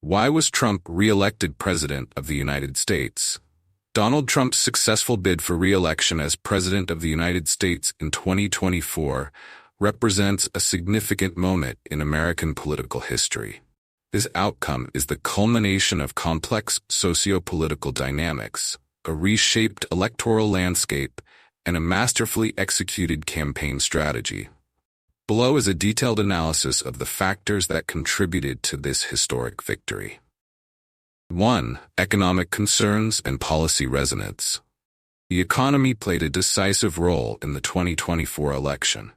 Why was Trump re-elected President of the United States? Donald Trump's successful bid for re-election as President of the United States in 2024 represents a significant moment in American political history. This outcome is the culmination of complex sociopolitical dynamics, a reshaped electoral landscape, and a masterfully executed campaign strategy. Below is a detailed analysis of the factors that contributed to this historic victory. 1. Economic concerns and policy resonance. The economy played a decisive role in the 2024 election.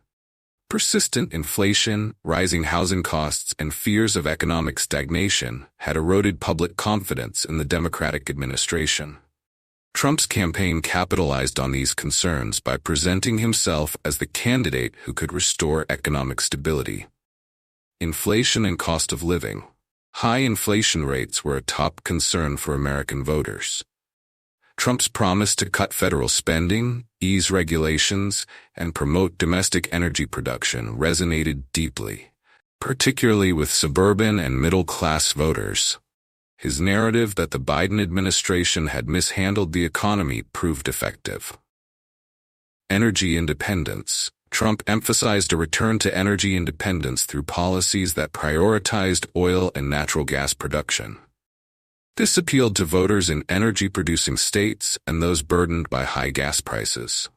Persistent inflation, rising housing costs, and fears of economic stagnation had eroded public confidence in the Democratic administration. Trump's campaign capitalized on these concerns by presenting himself as the candidate who could restore economic stability. Inflation and cost of living. High inflation rates were a top concern for American voters. Trump's promise to cut federal spending, ease regulations, and promote domestic energy production resonated deeply, particularly with suburban and middle-class voters. His narrative that the Biden administration had mishandled the economy proved effective. Energy independence. Trump emphasized a return to energy independence through policies that prioritized oil and natural gas production. This appealed to voters in energy-producing states and those burdened by high gas prices.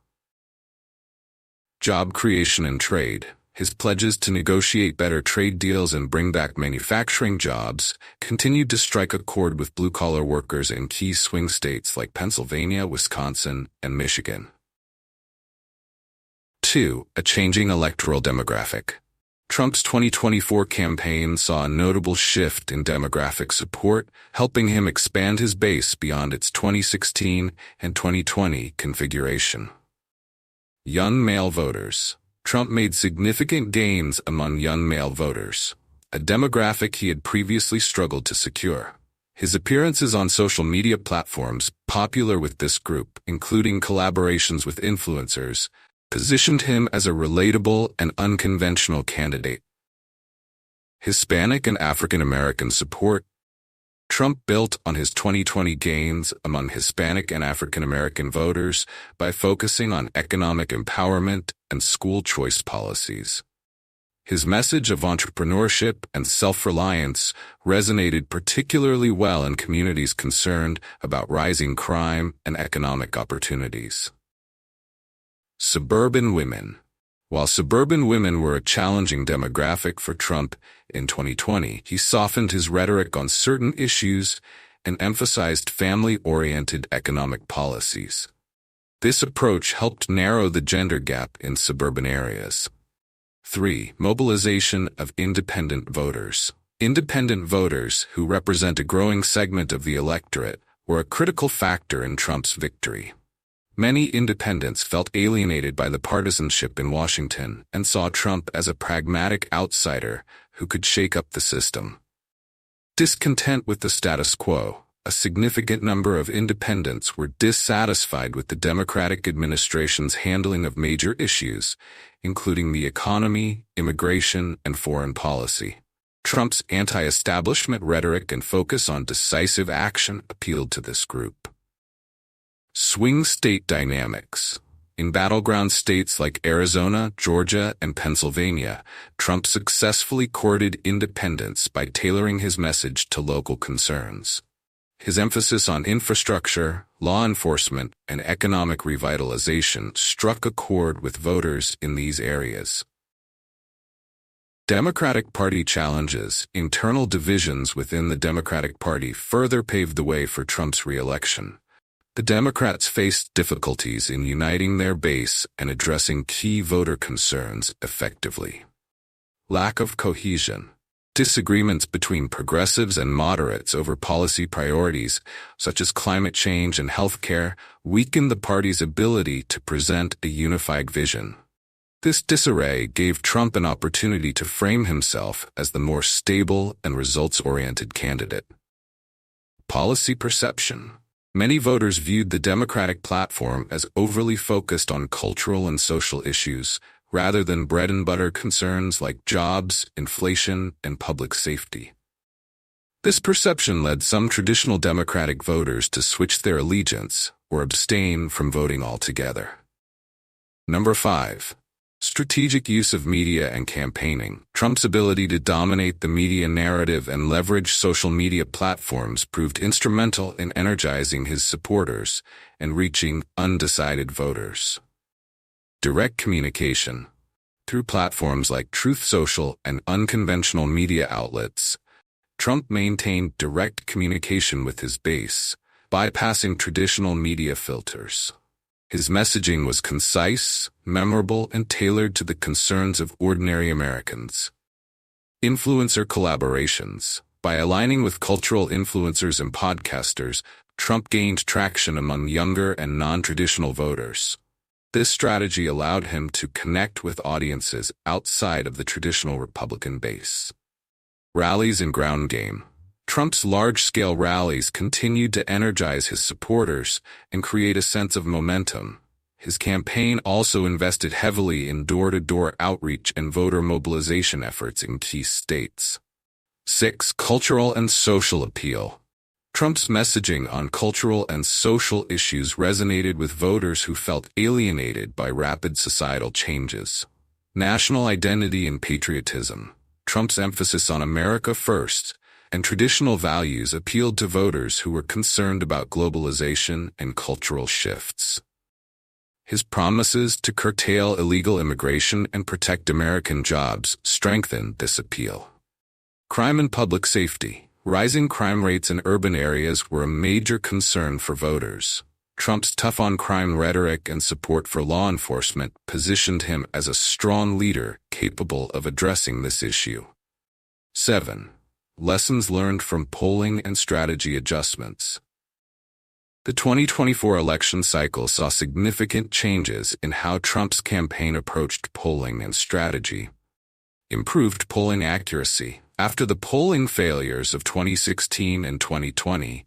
Job creation and trade. His pledges to negotiate better trade deals and bring back manufacturing jobs continued to strike a chord with blue-collar workers in key swing states like Pennsylvania, Wisconsin, and Michigan. 2. A changing electoral demographic. Trump's 2024 campaign saw a notable shift in demographic support, helping him expand his base beyond its 2016 and 2020 configuration. Young male voters. Trump made significant gains among young male voters, a demographic he had previously struggled to secure. His appearances on social media platforms, popular with this group, including collaborations with influencers, positioned him as a relatable and unconventional candidate. Hispanic and African American support. Trump built on his 2020 gains among Hispanic and African American voters by focusing on economic empowerment and school choice policies. His message of entrepreneurship and self-reliance resonated particularly well in communities concerned about rising crime and economic opportunities. Suburban women. While suburban women were a challenging demographic for Trump in 2020, he softened his rhetoric on certain issues and emphasized family-oriented economic policies. This approach helped narrow the gender gap in suburban areas. 3. Mobilization of independent voters. Independent voters, who represent a growing segment of the electorate, were a critical factor in Trump's victory. Many independents felt alienated by the partisanship in Washington and saw Trump as a pragmatic outsider who could shake up the system. Discontent with the status quo, a significant number of independents were dissatisfied with the Democratic administration's handling of major issues, including the economy, immigration, and foreign policy. Trump's anti-establishment rhetoric and focus on decisive action appealed to this group. Swing state dynamics. In battleground states like Arizona, Georgia, and Pennsylvania, Trump successfully courted independence by tailoring his message to local concerns. His emphasis on infrastructure, law enforcement, and economic revitalization struck a chord with voters in these areas. Democratic Party challenges. Internal divisions within the Democratic Party further paved the way for Trump's re-election. The Democrats faced difficulties in uniting their base and addressing key voter concerns effectively. Lack of cohesion. Disagreements between progressives and moderates over policy priorities, such as climate change and health care, weakened the party's ability to present a unified vision. This disarray gave Trump an opportunity to frame himself as the more stable and results-oriented candidate. Policy perception. Many voters viewed the Democratic platform as overly focused on cultural and social issues, rather than bread-and-butter concerns like jobs, inflation, and public safety. This perception led some traditional Democratic voters to switch their allegiance or abstain from voting altogether. Number 5. Strategic use of media and campaigning. Trump's ability to dominate the media narrative and leverage social media platforms proved instrumental in energizing his supporters and reaching undecided voters. Direct communication. Through platforms like Truth Social and unconventional media outlets, Trump maintained direct communication with his base, bypassing traditional media filters. His messaging was concise, memorable, and tailored to the concerns of ordinary Americans. Influencer collaborations. By aligning with cultural influencers and podcasters, Trump gained traction among younger and non-traditional voters. This strategy allowed him to connect with audiences outside of the traditional Republican base. Rallies and ground game. Trump's large-scale rallies continued to energize his supporters and create a sense of momentum. His campaign also invested heavily in door-to-door outreach and voter mobilization efforts in key states. 6. Cultural and social appeal. Trump's messaging on cultural and social issues resonated with voters who felt alienated by rapid societal changes. National identity and patriotism. Trump's emphasis on America first and traditional values appealed to voters who were concerned about globalization and cultural shifts. His promises to curtail illegal immigration and protect American jobs strengthened this appeal. Crime and public safety. Rising crime rates in urban areas were a major concern for voters. Trump's tough-on-crime rhetoric and support for law enforcement positioned him as a strong leader capable of addressing this issue. 7. Lessons learned from polling and strategy adjustments. The 2024 election cycle saw significant changes in how Trump's campaign approached polling and strategy. Improved polling accuracy. After the polling failures of 2016 and 2020,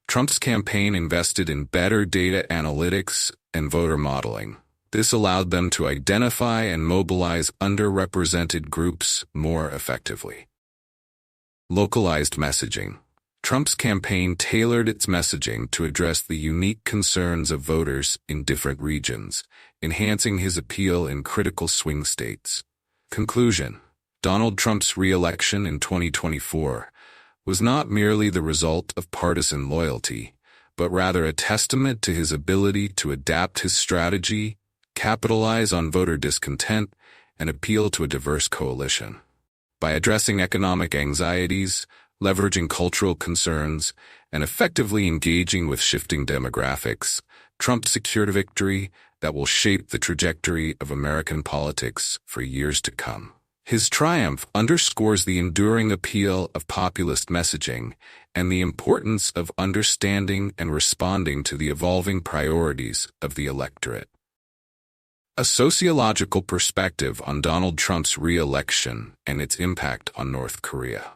Trump's campaign invested in better data analytics and voter modeling. This allowed them to identify and mobilize underrepresented groups more effectively. Localized messaging. Trump's campaign tailored its messaging to address the unique concerns of voters in different regions, enhancing his appeal in critical swing states. Conclusion. Donald Trump's re-election in 2024 was not merely the result of partisan loyalty, but rather a testament to his ability to adapt his strategy, capitalize on voter discontent, and appeal to a diverse coalition. By addressing economic anxieties, leveraging cultural concerns, and effectively engaging with shifting demographics, Trump secured a victory that will shape the trajectory of American politics for years to come. His triumph underscores the enduring appeal of populist messaging and the importance of understanding and responding to the evolving priorities of the electorate. A sociological perspective on Donald Trump's re-election and its impact on North Korea.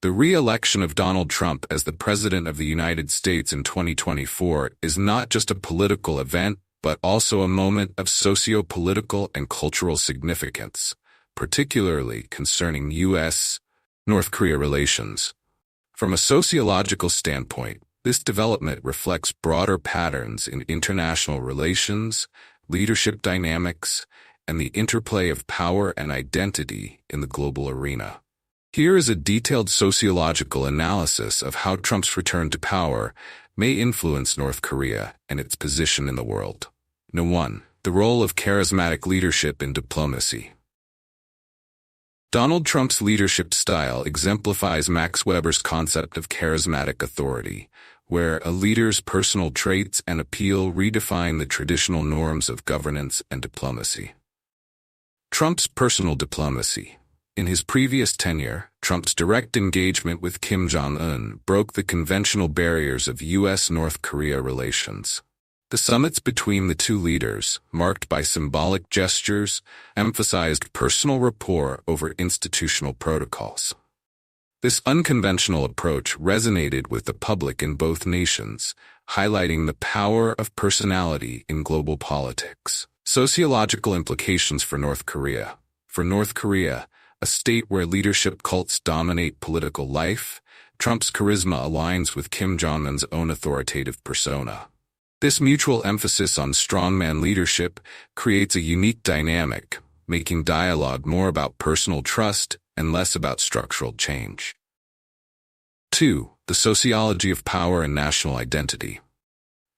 The re-election of Donald Trump as the President of the United States in 2024 is not just a political event, but also a moment of socio-political and cultural significance, particularly concerning U.S. North Korea relations. From a sociological standpoint, this development reflects broader patterns in international relations, leadership dynamics, and the interplay of power and identity in the global arena. Here is a detailed sociological analysis of how Trump's return to power may influence North Korea and its position in the world. No. 1. The role of charismatic leadership in diplomacy. Donald Trump's leadership style exemplifies Max Weber's concept of charismatic authority, where a leader's personal traits and appeal redefine the traditional norms of governance and diplomacy. Trump's personal diplomacy. In his previous tenure, Trump's direct engagement with Kim Jong-un broke the conventional barriers of U.S. North Korea relations. The summits between the two leaders, marked by symbolic gestures, emphasized personal rapport over institutional protocols. This unconventional approach resonated with the public in both nations, highlighting the power of personality in global politics. Sociological implications for North Korea. For North Korea, a state where leadership cults dominate political life, Trump's charisma aligns with Kim Jong-un's own authoritative persona. This mutual emphasis on strongman leadership creates a unique dynamic, making dialogue more about personal trust and less about structural change. 2. The sociology of power and national identity.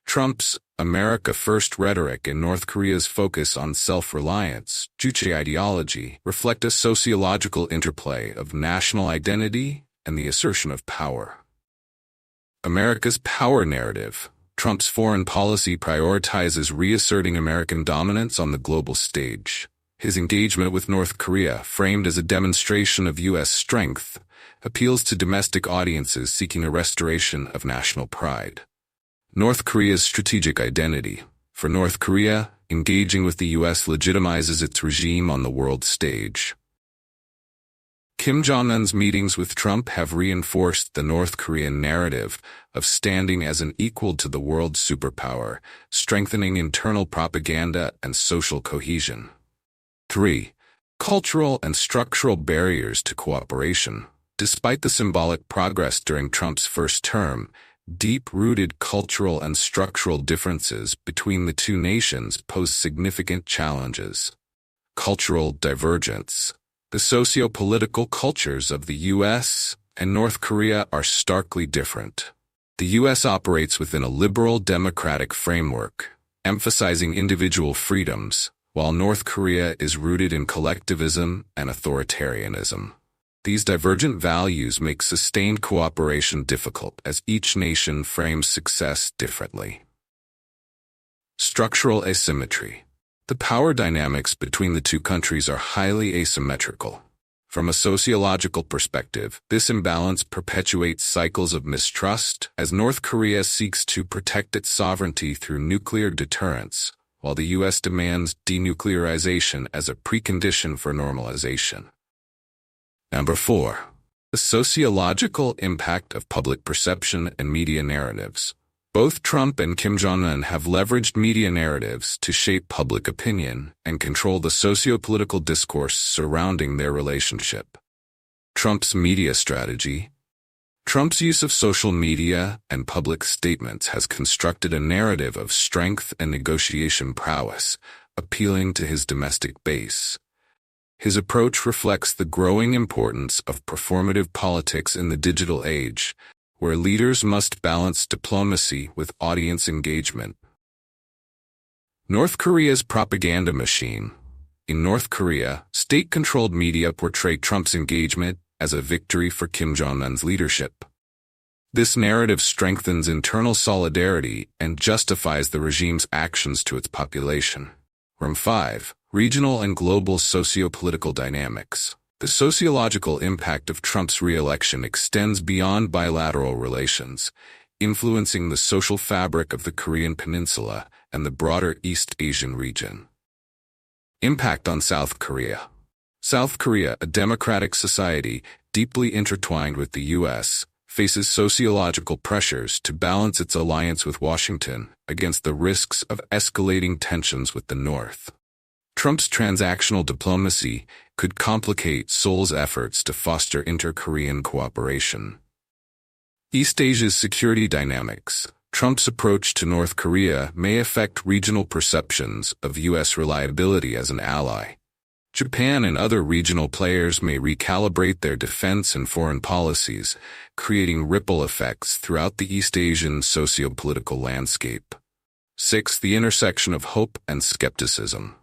Trump's America First rhetoric and North Korea's focus on self-reliance, Juche ideology, reflect a sociological interplay of national identity and the assertion of power. America's power narrative. Trump's foreign policy prioritizes reasserting American dominance on the global stage. His engagement with North Korea, framed as a demonstration of U.S. strength, appeals to domestic audiences seeking a restoration of national pride. North Korea's strategic identity. For North Korea, engaging with the U.S. legitimizes its regime on the world stage. Kim Jong-un's meetings with Trump have reinforced the North Korean narrative of standing as an equal to the world superpower, strengthening internal propaganda and social cohesion. 3. Cultural and structural barriers to cooperation. Despite the symbolic progress during Trump's first term, deep-rooted cultural and structural differences between the two nations pose significant challenges. Cultural divergence. The sociopolitical cultures of the U.S. and North Korea are starkly different. The U.S. operates within a liberal democratic framework, emphasizing individual freedoms, while North Korea is rooted in collectivism and authoritarianism. These divergent values make sustained cooperation difficult as each nation frames success differently. Structural asymmetry. The power dynamics between the two countries are highly asymmetrical. From a sociological perspective, this imbalance perpetuates cycles of mistrust as North Korea seeks to protect its sovereignty through nuclear deterrence, while the U.S. demands denuclearization as a precondition for normalization. Number 4. The sociological impact of public perception and media narratives. Both Trump and Kim Jong-un have leveraged media narratives to shape public opinion and control the sociopolitical discourse surrounding their relationship. Trump's media strategy. Trump's use of social media and public statements has constructed a narrative of strength and negotiation prowess, appealing to his domestic base. His approach reflects the growing importance of performative politics in the digital age, where leaders must balance diplomacy with audience engagement. North Korea's propaganda machine. In North Korea, state-controlled media portray Trump's engagement as a victory for Kim Jong-un's leadership. This narrative strengthens internal solidarity and justifies the regime's actions to its population. 5. Regional and global sociopolitical dynamics. The sociological impact of Trump's re-election extends beyond bilateral relations, influencing the social fabric of the Korean Peninsula and the broader East Asian region. Impact on South Korea. South Korea, a democratic society deeply intertwined with the U.S., faces sociological pressures to balance its alliance with Washington against the risks of escalating tensions with the North. Trump's transactional diplomacy could complicate Seoul's efforts to foster inter-Korean cooperation. East Asia's security dynamics. Trump's approach to North Korea may affect regional perceptions of U.S. reliability as an ally. Japan and other regional players may recalibrate their defense and foreign policies, creating ripple effects throughout the East Asian sociopolitical landscape. 6. The intersection of hope and skepticism.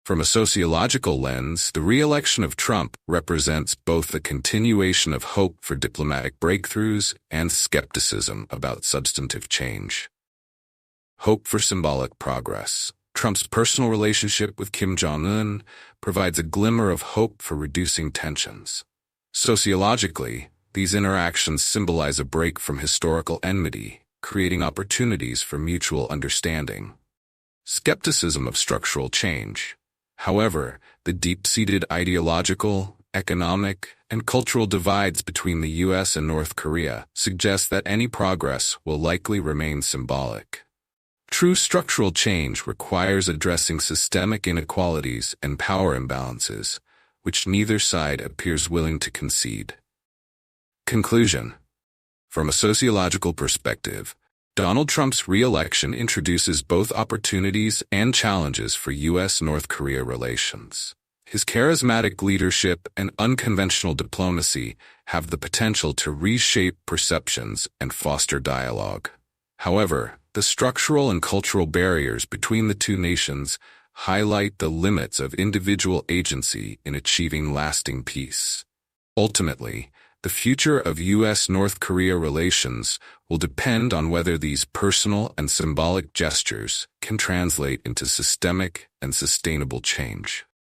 From a sociological lens, the re-election of Trump represents both a continuation of hope for diplomatic breakthroughs and skepticism about substantive change. Hope for symbolic progress. Trump's personal relationship with Kim Jong-un provides a glimmer of hope for reducing tensions. Sociologically, these interactions symbolize a break from historical enmity, creating opportunities for mutual understanding. Skepticism of structural change. However, the deep-seated ideological, economic, and cultural divides between the U.S. and North Korea suggest that any progress will likely remain symbolic. True structural change requires addressing systemic inequalities and power imbalances, which neither side appears willing to concede. Conclusion. From a sociological perspective, Donald Trump's re-election introduces both opportunities and challenges for U.S. North Korea relations. His charismatic leadership and unconventional diplomacy have the potential to reshape perceptions and foster dialogue. However, the structural and cultural barriers between the two nations highlight the limits of individual agency in achieving lasting peace. Ultimately, the future of U.S.-North Korea relations will depend on whether these personal and symbolic gestures can translate into systemic and sustainable change.